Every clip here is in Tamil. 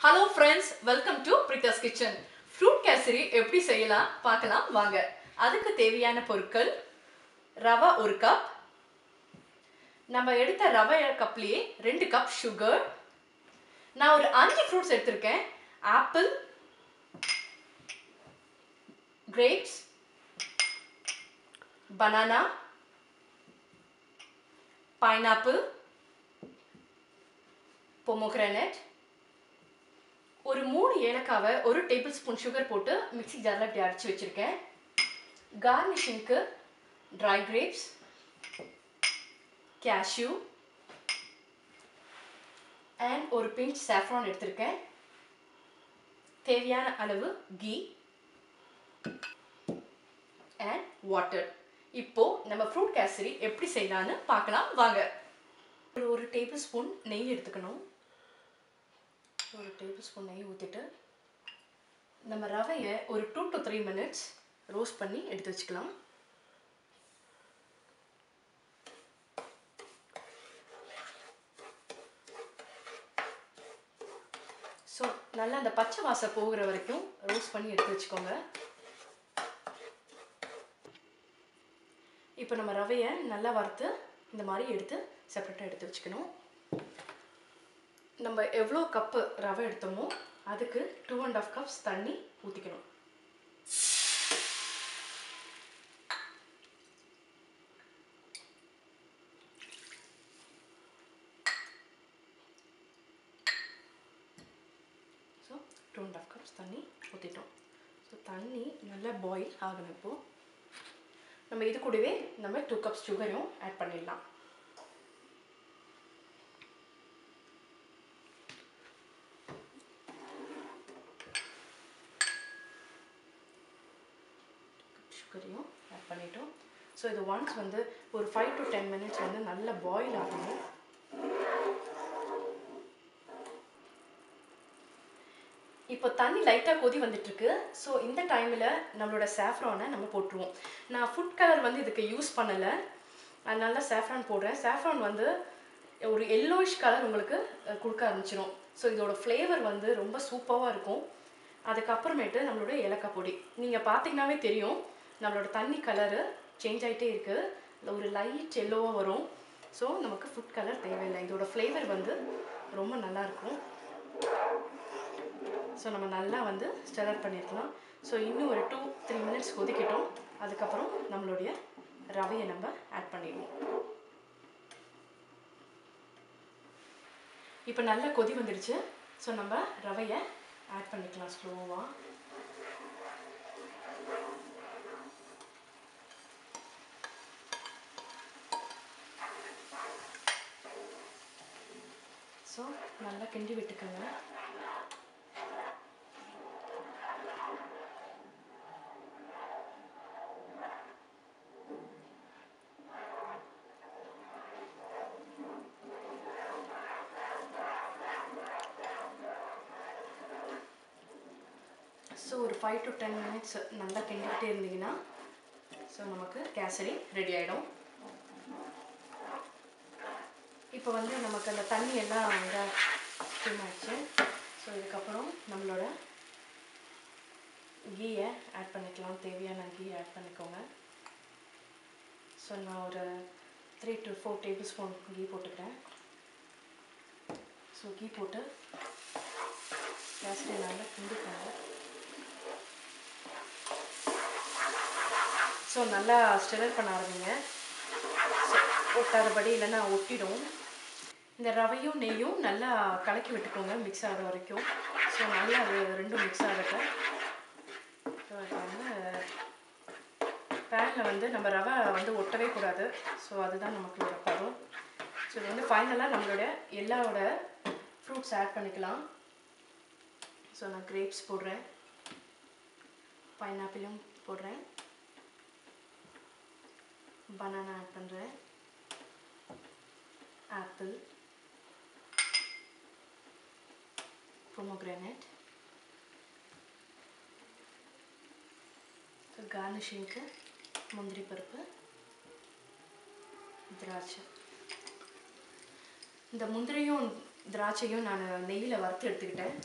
Hello friends, welcome to Prita's Kitchen. Fruit kesari எப்படி செய்யலாம் பார்க்கலாம் வாங்க. அதுக்கு தேவையான பொருட்கள் ரவை 1 கப். நம்ம எடுத்த ரவை கப்லயே 2 கப் sugar. நான் ஒரு 5 fruits எடுத்துர்க்கேன். Apple, grapes, banana, pineapple, pomegranate. ஒரு 3 ஏலக்காவை 1 டேபிள்ஸ்பூன் sugar போட்டு மிக்ஸி ஜார்ல இப்படி அரைச்சு வச்சிருக்கேன். garnishingக்கு dry grapes, cashew and ஒரு pinch saffron எடுத்துர்க்கேன். தேவையான அளவு ghee and water. இப்போ நம்ம fruit கேசரி எப்படி செய்யலாம்னு பார்க்கலாம் வாங்க. ஒரு டேபிள்ஸ்பூன் நெய் எடுத்துக்கணும். ஒரு டேபிள்ஸ்பூன் நெய் ஊற்றிட்டு நம்ம ரவையை ஒரு 2 to 3 minutes ரோஸ்ட் பண்ணி எடுத்து வச்சுக்கலாம். ஸோ நல்லா அந்த பச்சை வாசம் போகிற வரைக்கும் ரோஸ்ட் பண்ணி எடுத்து வச்சுக்கோங்க. இப்போ நம்ம ரவையை நல்லா வறுத்து இந்த மாதிரி எடுத்து செப்பரேட்டாக எடுத்து வச்சுக்கணும். நம்ம எவ்வளோ கப்பு ரவை எடுத்தோமோ அதுக்கு 2.5 cups தண்ணி ஊற்றிக்கணும். ஸோ 2.5 cups தண்ணி ஊற்றிட்டோம். ஸோ தண்ணி நல்லா பாயில் ஆகணும். இப்போது நம்ம இது கூடவே நம்ம 2 cups சுகரையும் ஆட் பண்ணிடலாம். சுகரையும் ஆட் பண்ணிட்டோம். ஸோ இது ஒன்ஸ் வந்து ஒரு 5 to 10 minutes வந்து நல்லா பாயில் ஆகணும். இப்போ தண்ணி லைட்டாக கொதி வந்துட்டுருக்கு. ஸோ இந்த டைமில் நம்மளோட சாஃப்ரானை நம்ம போட்டுருவோம். நான் ஃபுட் கலர் வந்து இதுக்கு யூஸ் பண்ணலை, அதனால சாஃப்ரான் போடுறேன். சாஃப்ரான் வந்து ஒரு எல்லோயிஷ் கலர் உங்களுக்கு கொடுக்க ஆரம்பிச்சிடும். ஸோ இதோட ஃப்ளேவர் வந்து ரொம்ப சூப்பராக இருக்கும். அதுக்கப்புறமேட்டு நம்மளோட ஏலக்காய் பொடி நீங்கள் பார்த்தீங்கன்னாவே தெரியும், நம்மளோட தண்ணி கலரு சேஞ்ச் ஆகிட்டே இருக்குது. ஒரு லைட் எல்லோவாக வரும். ஸோ நமக்கு ஃபுட் கலர் தேவையில்லை. இதோட ஃப்ளேவர் வந்து ரொம்ப நல்லாயிருக்கும். ஸோ நம்ம நல்லா வந்து ஸ்டர் பண்ணியிருக்கலாம். ஸோ இன்னும் ஒரு 2-3 minutes கொதிக்கட்டும். அதுக்கப்புறம் நம்மளுடைய ரவையை நம்ம ஆட் பண்ணிடுவோம். இப்போ நல்லா கொதி வந்துடுச்சு. ஸோ நம்ம ரவையை ஆட் பண்ணிக்கலாம் ஸ்லோவாக. ஸோ நல்லா கிண்டி விட்டுக்கோங்க. ஸோ ஒரு 5 to 10 minutes நல்லா கிண்டிக்கிட்டே இருந்தீங்கன்னா ஸோ நமக்கு கேசரி ரெடி ஆகிடும். இப்போ வந்து நமக்கு அந்த தண்ணி எல்லாம் வந்து ஸ்டிம் ஆகிடுச்சு. ஸோ இதுக்கப்புறம் நம்மளோட கீயை ஆட் பண்ணிக்கலாம். தேவையான கீ ஆட் பண்ணிக்கோங்க. ஸோ நான் ஒரு 3 to 4 tablespoon கீ போட்டுக்கிறேன். ஸோ கீ போட்டு கேசரி நல்லா கிண்டிக்கோங்க. ஸோ நல்லா ஸ்டெரர் பண்ண ஆரம்பிங்க. ஒட்டாதபடி இல்லைன்னா ஒட்டிடும். இந்த ரவையும் நெய்யும் நல்லா கலக்கி விட்டுக்கோங்க மிக்ஸ் ஆகிற வரைக்கும். ஸோ நல்லா அது ரெண்டும் மிக்ஸ் ஆகட்டும். ஸோ இப்போ வந்து பேனில் வந்து நம்ம ரவை வந்து ஒட்டவே கூடாது. ஸோ அதுதான் நமக்கு ஒரு பதம். ஸோ இது வந்து ஃபைனலாக நம்மளோட எல்லாரோட ஃப்ரூட்ஸ் ஆட் பண்ணிக்கலாம். ஸோ நான் கிரேப்ஸ் போடுறேன், பைனாப்பிளும் போடுறேன், பனானா ஆட் பண்ணுறேன், ஆப்பிள், pomegranate, கார்னிஷிங்க்கு முந்திரி பருப்பு, திராட்சை. இந்த முந்திரியும் திராட்சையும் நான் நெய்யில் வறுத்து எடுத்துக்கிட்டேன்.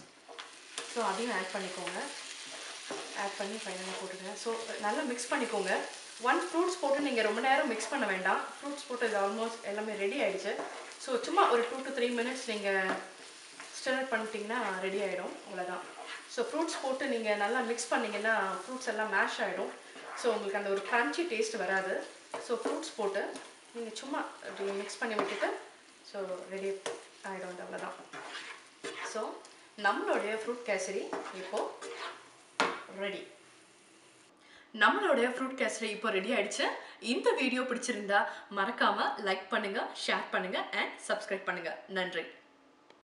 ஸோ அதையும் ஆட் பண்ணிக்கோங்க. ஆட் பண்ணி ஃபைனலாக போட்டுடுங்க. ஸோ நல்லா மிக்ஸ் பண்ணிக்கோங்க. ஒன் ஃப்ரூட்ஸ் போட்டு நீங்கள் ரொம்ப நேரம் மிக்ஸ் பண்ண வேண்டாம். ஃப்ரூட்ஸ் போட்டு இது ஆல்மோஸ்ட் எல்லாமே ரெடி ஆகிடுச்சு. ஸோ சும்மா ஒரு 2 to 3 minutes நீங்கள் ஸ்டிர் பண்ணிட்டீங்கன்னா ரெடி ஆகிடும். அவ்வளோதான். ஸோ ஃப்ரூட்ஸ் போட்டு நீங்கள் நல்லா மிக்ஸ் பண்ணிங்கன்னா ஃப்ரூட்ஸ் எல்லாம் மேஷ் ஆகிடும். ஸோ உங்களுக்கு அந்த ஒரு க்ரன்ச்சி டேஸ்ட் வராது. ஸோ ஃப்ரூட்ஸ் போட்டு நீங்கள் சும்மா மிக்ஸ் பண்ணி விட்டுட்டு ஸோ ரெடி ஆகிடும். அவ்வளோதான். ஸோ நம்மளுடைய ஃப்ரூட் கேசரி இப்போது ரெடி. நம்மளுடைய ஃப்ரூட் கேசரி இப்போ ரெடி ஆயிடுச்சு. இந்த வீடியோ பிடிச்சிருந்தா மறக்காம லைக் பண்ணுங்க, ஷேர் பண்ணுங்க அண்ட் சப்ஸ்கிரைப் பண்ணுங்க. நன்றி.